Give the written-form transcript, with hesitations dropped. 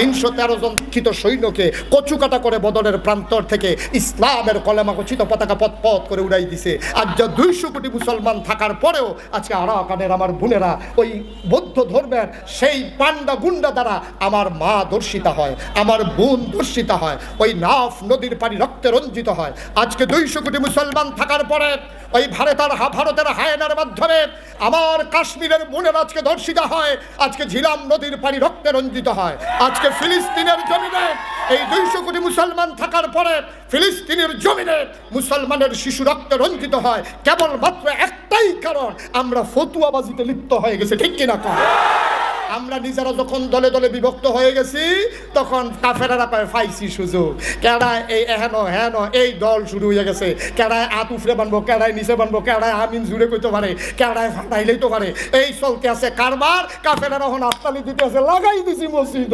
313 জন চিত সৈন্যকে কচুকাটা করে বদরের প্রান্তর থেকে ইসলামের কলেমা ঘোষিত পতাকা পথ পথ করে উড়াই দিছে। আজ যা 200 কোটি মুসলমান থাকার পরেও আজকে আরাকানের আমার বোনেরা ওই বৌদ্ধ ধর্মের সেই পান্ডা গুন্ডা দ্বারা আমার মা দর্শিতা হয়, আমার বোন দর্শিতা হয়, ওই নাফ নদীর পানি রক্তে রঞ্জিত হয়। আজকে 200 কোটি মুসলমান থাকার পরে ওই ভারতের হায়নার মাধ্যমে আমার কাশ্মীরের বোনেরা আজকে ধর্ষিতা হয়, আজকে ঝিলাম নদীর পানি রক্তে রঞ্জিত হয়। আজকে ফিলিস্তিনের জমিনে এই 200 কোটি মুসলমান থাকার পরে ফিলিস্তিনের জমিনে মুসলমানের শিশু রক্তে রঞ্জিত হয় কেবলমাত্র একটাই কারণ, আমরা ফতুয়াবাজিতে লিপ্ত হয়ে গেছে। ঠিক কিনা কর? আমরা নিজেরা যখন দলে দলে বিভক্ত হয়ে গেছি তখন কাফেরারা পায় ফাইসি সুযোগ। কেড়ায় এই হেন এই দল শুরু হয়ে গেছে, কেড়ায় আত উফরে বানবো, কেড়ায় নিচে বানবো, কেড়ায় আমিন জুড়ে কইতে পারে, কেড়ায় ফাটাইলেই তো পারে। এই চলতে আছে কারবার। কাফেরারা এখন আত্মালি দিতে আছে, লাগাই দিছি মসজিদ।